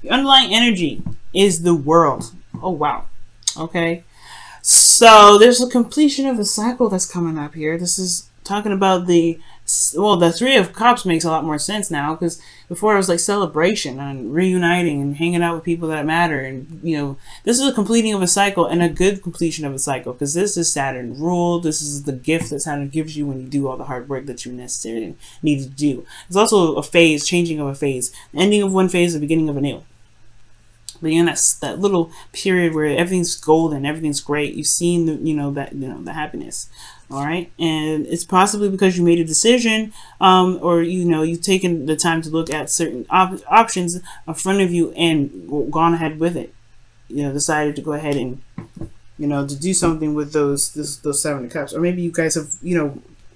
Your underlying energy is the world. Oh, wow. Okay. So there's a completion of a cycle that's coming up here. This is talking about the Three of Cups makes a lot more sense now, because before it was like celebration and reuniting and hanging out with people that matter, and this is a completing of a cycle, and a good completion of a cycle, because this is Saturn ruled. This is the gift that Saturn gives you when you do all the hard work that you necessarily need to do. It's also a phase, changing of a phase, ending of one phase, the beginning of a new. But you're in that little period where everything's golden, everything's great. You've seen the happiness, all right. And it's possibly because you made a decision, or you've taken the time to look at certain options in front of you and gone ahead with it. Decided to go ahead and to do something with those Seven of Cups, or maybe you guys have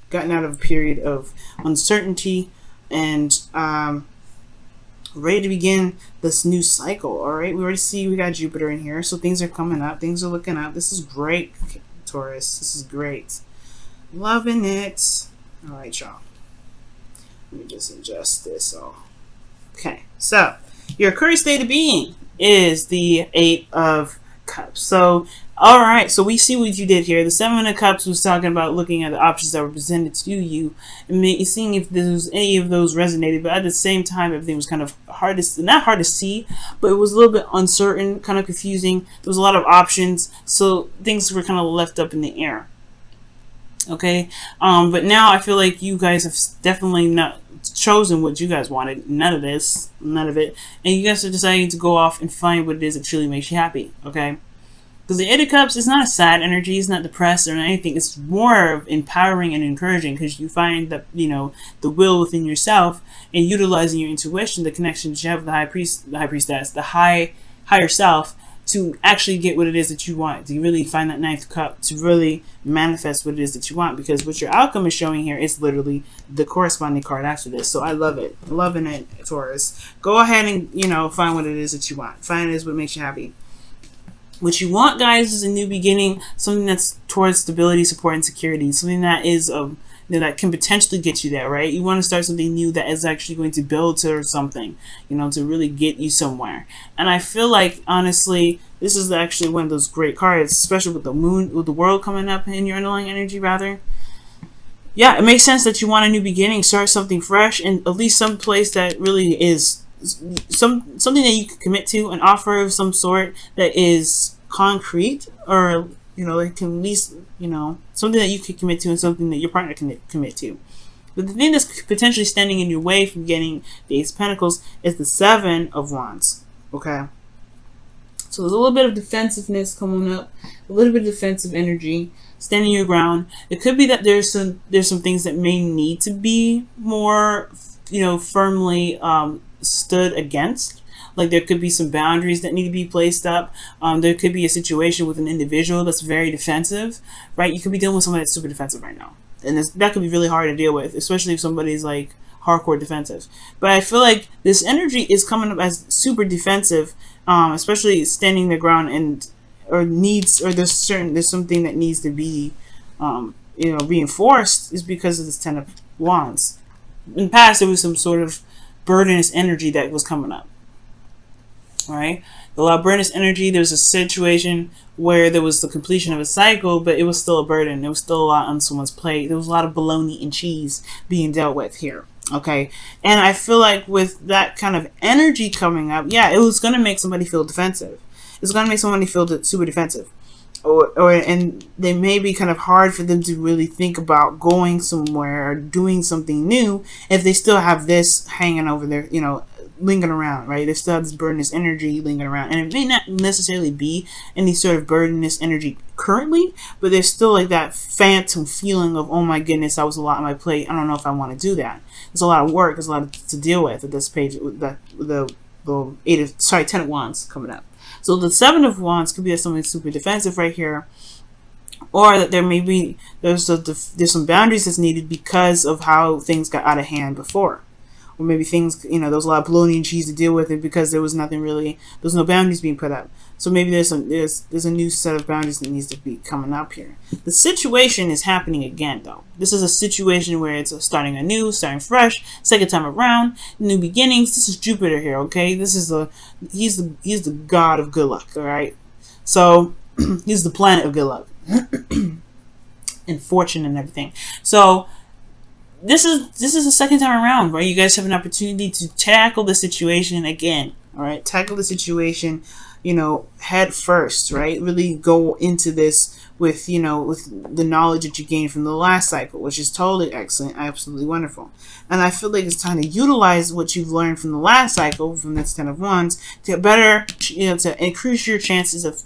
gotten out of a period of uncertainty and ready to begin this new cycle. All right, we already see we got Jupiter in here, so things are coming up, things are looking up. This is great, Taurus. This is great, loving it. All right, y'all, let me just adjust this all. Okay, so your current state of being is the Eight of Cups. So all right, so we see what you did here. The Seven of Cups was talking about looking at the options that were presented to you and seeing if any of those resonated. But at the same time, everything was kind of not hard to see, but it was a little bit uncertain, kind of confusing. There was a lot of options, so things were kind of left up in the air. Okay, but now I feel like you guys have definitely not chosen what you guys wanted. None of it, and you guys are deciding to go off and find what it is that truly makes you happy. Okay. Because the Eight of Cups is not a sad energy, it's not depressed or anything. It's more of empowering and encouraging, because you find that, the will within yourself, and utilizing your intuition, the connections you have with the high priestess, the higher self, to actually get what it is that you want, to really find that Ninth Cup, to really manifest what it is that you want. Because what your outcome is showing here is literally the corresponding card after this. So I love it. Loving it, Taurus. Go ahead and, find what it is that you want. Find it is what makes you happy. What you want, guys, is a new beginning, something that's towards stability, support, and security, something that is that can potentially get you there, right? You want to start something new that is actually going to build to something, to really get you somewhere. And I feel like, honestly, this is actually one of those great cards, especially with the moon, with the world coming up in your underlying energy, rather. Yeah, it makes sense that you want a new beginning, start something fresh, and at least some place that really is something that you can commit to, an offer of some sort that is concrete, or it can at least something that you can commit to, and something that your partner can commit to. But the thing that's potentially standing in your way from getting the Ace of Pentacles is the Seven of Wands. Okay, so there's a little bit of defensiveness coming up, a little bit of defensive energy, standing your ground. It could be that there's some things that may need to be more firmly stood against. Like there could be some boundaries that need to be placed up. There could be a situation with an individual that's very defensive, right? You could be dealing with somebody that's super defensive right now, and that could be really hard to deal with, especially if somebody's like hardcore defensive. But I feel like this energy is coming up as super defensive, especially standing their ground, there's something that needs to be reinforced, is because of this Ten of Wands. In the past, there was some sort of burdenous energy that was coming up. All right, a lot of burdenous energy. There was a situation where there was the completion of a cycle, but it was still a burden. There was still a lot on someone's plate. There was a lot of bologna and cheese being dealt with here. Okay, and I feel like with that kind of energy coming up, yeah, it was going to make somebody feel defensive. It's going to make somebody feel super defensive. And they may be kind of hard for them to really think about going somewhere or doing something new if they still have this hanging over there, lingering around, right? They still have this burdenous energy lingering around, and it may not necessarily be any sort of burdenous energy currently, but there's still like that phantom feeling of, oh my goodness, that was a lot on my plate. I don't know if I want to do that. There's a lot of work. There's a lot to deal with at this page. With the Ten of Wands coming up. So the Seven of Wands could be something super defensive right here, or that there's some boundaries that's needed because of how things got out of hand before, or maybe things, you know, there was a lot of bologna and cheese to deal with it because there was nothing really, there was no boundaries being put up. So maybe there's a new set of boundaries that needs to be coming up here. The situation is happening again, though. This is a situation where it's starting anew, starting fresh, second time around, new beginnings. This is Jupiter here, okay? This is he's the god of good luck, all right? So he's the planet of good luck and fortune and everything. So this is the second time around, right? You guys have an opportunity to tackle the situation again, all right? Tackle the situation, you know, head first, right? Really go into this with, you know, with the knowledge that you gained from the last cycle, which is totally excellent, absolutely wonderful. And I feel like it's time to utilize what you've learned from the last cycle, from this Ten of Wands, to better, you know, to increase your chances of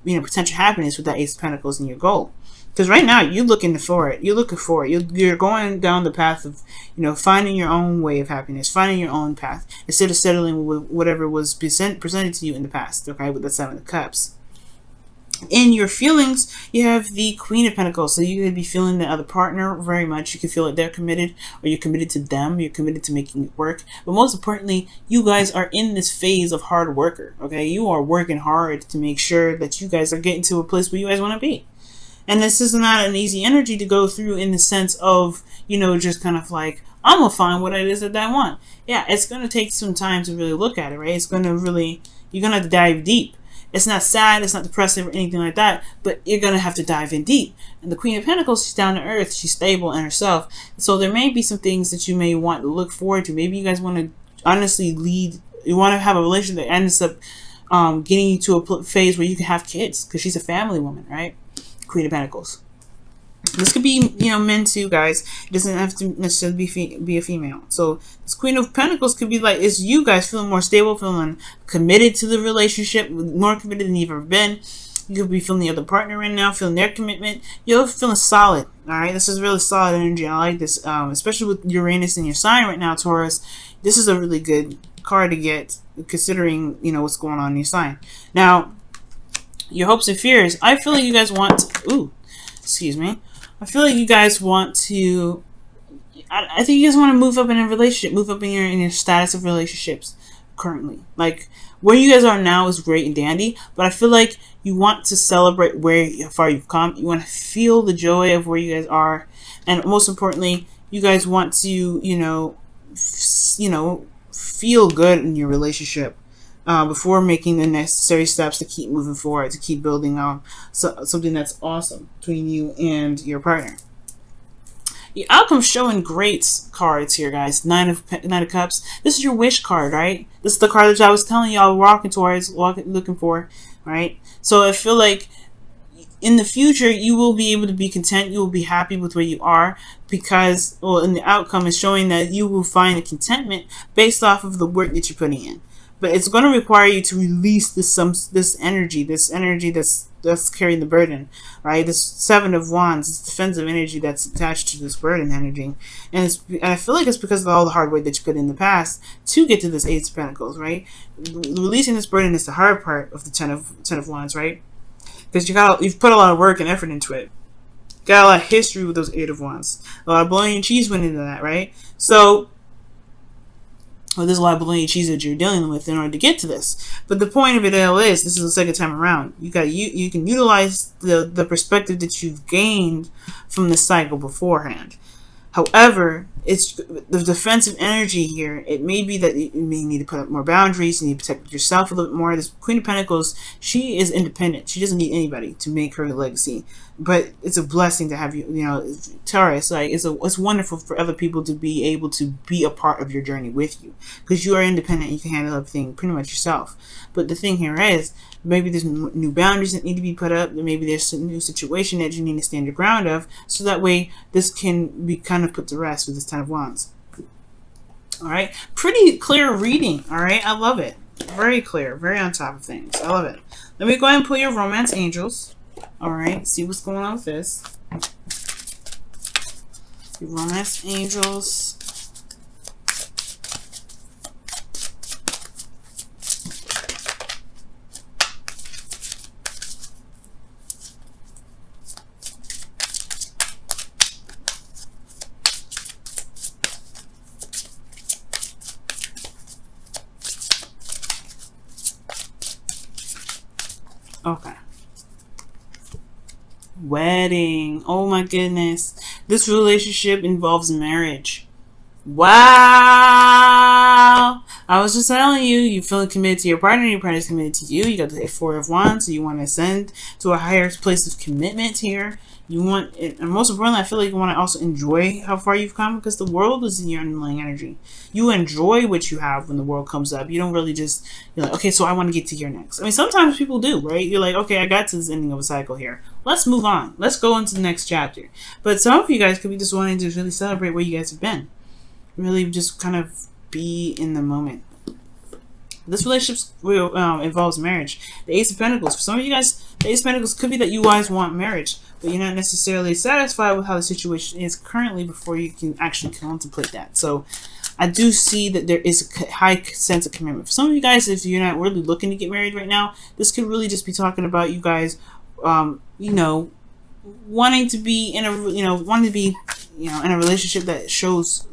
you know, potential happiness with that Ace of Pentacles in your goal. Because right now you're looking for it. You're looking for it. You're going down the path of, you know, finding your own way of happiness, finding your own path, instead of settling with whatever was presented to you in the past. Okay, with the Seven of Cups. In your feelings, you have the Queen of Pentacles. So you could be feeling the other partner very much. You could feel that they're committed, or you're committed to them. You're committed to making it work. But most importantly, you guys are in this phase of hard worker. Okay, you are working hard to make sure that you guys are getting to a place where you guys want to be. And this is not an easy energy to go through, in the sense of, you know, just kind of like, I'm going to find what it is that I want. Yeah, it's going to take some time to really look at it, right? It's going to really, you're going to have to dive deep. It's not sad, it's not depressive or anything like that, but you're going to have to dive in deep. And the Queen of Pentacles, she's down to earth, she's stable in herself. So there may be some things that you may want to look forward to. Maybe you guys want to honestly lead, you want to have a relationship that ends up getting you to a phase where you can have kids, because she's a family woman, right? Queen of Pentacles. This could be, you know, men too, guys. It doesn't have to necessarily be a female. So this Queen of Pentacles could be like, it's you guys feeling more stable, feeling committed to the relationship, more committed than you've ever been. You could be feeling the other partner right now, feeling their commitment. You're feeling solid, all right? This is really solid energy. I like this, especially with Uranus in your sign right now, Taurus. This is a really good card to get, considering, you know, what's going on in your sign. Now, your hopes and fears. I feel like you guys want to, excuse me. I feel like you guys want to, I think you guys want to move up in a relationship, move up in your status of relationships currently. Like, where you guys are now is great and dandy, but I feel like you want to celebrate how far you've come. You want to feel the joy of where you guys are. And most importantly, you guys want to, you know, feel good in your relationship. Before making the necessary steps to keep moving forward, to keep building something that's awesome between you and your partner. The outcome's showing great cards here, guys. Nine of Cups. This is your wish card, right? This is the card that I was telling y'all looking for, right? So I feel like in the future, you will be able to be content. You will be happy with where you are, because, well, and the outcome is showing that you will find a contentment based off of the work that you're putting in. But it's going to require you to release this energy that's carrying the burden, right? This Seven of Wands, this defensive energy that's attached to this burden energy, and I feel like it's because of all the hard work that you put in the past to get to this Ace of Pentacles, right? Releasing this burden is the hard part of the Ten of Wands, right? Because you've put a lot of work and effort into it. Got a lot of history with those Eight of Wands. A lot of bologna and cheese went into that, right? So, well, there's a lot of bologna and cheese that you're dealing with in order to get to this. But the point of it all is, this is the second time around. You can utilize the perspective that you've gained from the cycle beforehand. However, it's the defensive energy here. It may be that you may need to put up more boundaries. You need to protect yourself a little bit more. This Queen of Pentacles, she is independent. She doesn't need anybody to make her legacy. But it's a blessing to have you know, Taurus. Like, it's wonderful for other people to be able to be a part of your journey with you, because you are independent. You can handle everything pretty much yourself. But the thing here is, maybe there's new boundaries that need to be put up. Maybe there's a new situation that you need to stand your ground of, so that way this can be kind of put to rest with this Ten of Wands. All right, pretty clear reading. All right, I love it. Very clear, very on top of things. I love it. Let me go ahead and pull your romance angels. All right, see what's going on with this. Your romance angels. Okay. Wedding. Oh my goodness. This relationship involves marriage. Wow. I was just telling you, you feeling committed to your partner, your partner's committed to you. You got the Four of Wands, so you want to ascend to a higher place of commitment here. You want it, and most importantly, I feel like you want to also enjoy how far you've come, because the world is in your underlying energy. You enjoy what you have when the world comes up. You don't really just, you're like, okay, so I want to get to here next. I mean, sometimes people do, right? You're like, okay, I got to this ending of a cycle here. Let's move on. Let's go into the next chapter. But some of you guys could be just wanting to really celebrate where you guys have been. Really just kind of be in the moment. This relationship involves marriage. The Ace of Pentacles. For some of you guys, the Ace of Pentacles could be that you guys want marriage, but you're not necessarily satisfied with how the situation is currently before you can actually contemplate that. So I do see that there is a high sense of commitment. For some of you guys, if you're not really looking to get married right now, this could really just be talking about you guys, you know, wanting to be in a, in a relationship that shows,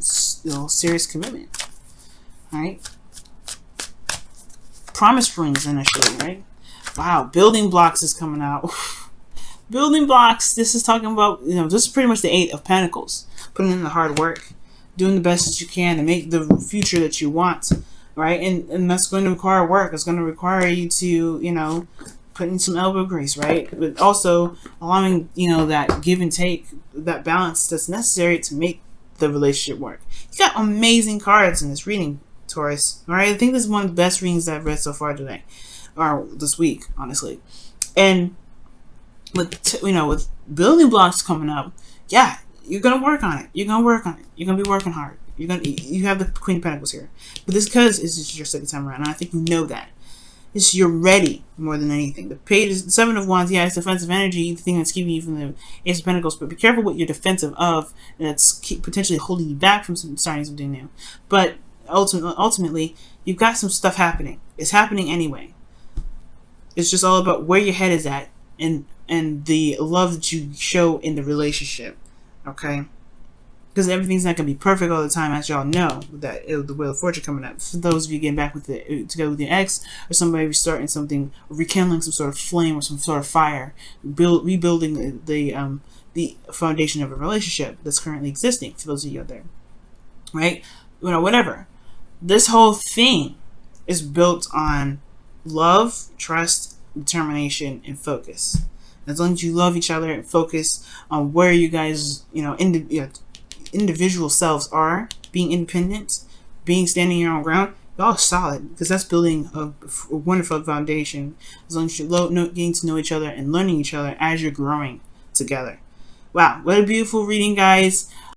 serious commitment. All right. Promise rings initially, right? Wow, building blocks is coming out. Building blocks. This is talking about, this is pretty much the Eight of Pentacles. Putting in the hard work, doing the best that you can to make the future that you want, right? And that's going to require work. It's going to require you to, put in some elbow grease, right? But also allowing, that give and take, that balance that's necessary to make the relationship work. You got amazing cards in this reading, Taurus. All right, I think this is one of the best readings that I've read so far today, or this week, honestly. And with with building blocks coming up, yeah, you're gonna work on it. You're gonna work on it. You're gonna be working hard. You have the Queen of Pentacles here, but this because it's just your second time around, and I think you know that. It's you're ready more than anything. The Page is the Seven of Wands. Yeah, it's defensive energy, the thing that's keeping you from the Ace of Pentacles. But be careful what you're defensive of, and that's potentially holding you back from starting something new. But ultimately, you've got some stuff happening. It's happening anyway. It's just all about where your head is at, and the love that you show in the relationship. Okay. Because everything's not going to be perfect all the time, as y'all know, with the Wheel of Fortune coming up. For those of you getting back together with your ex, or somebody restarting something, or rekindling some sort of flame or some sort of fire, rebuilding the foundation of a relationship that's currently existing. For those of you out there, right? Whatever. This whole thing is built on love, trust, determination, and focus. As long as you love each other and focus on where you guys, individual selves are, being independent, standing your own ground, y'all are solid, because that's building a wonderful foundation. As long as you're getting to know each other and learning each other as you're growing together. Wow, what a beautiful reading, guys.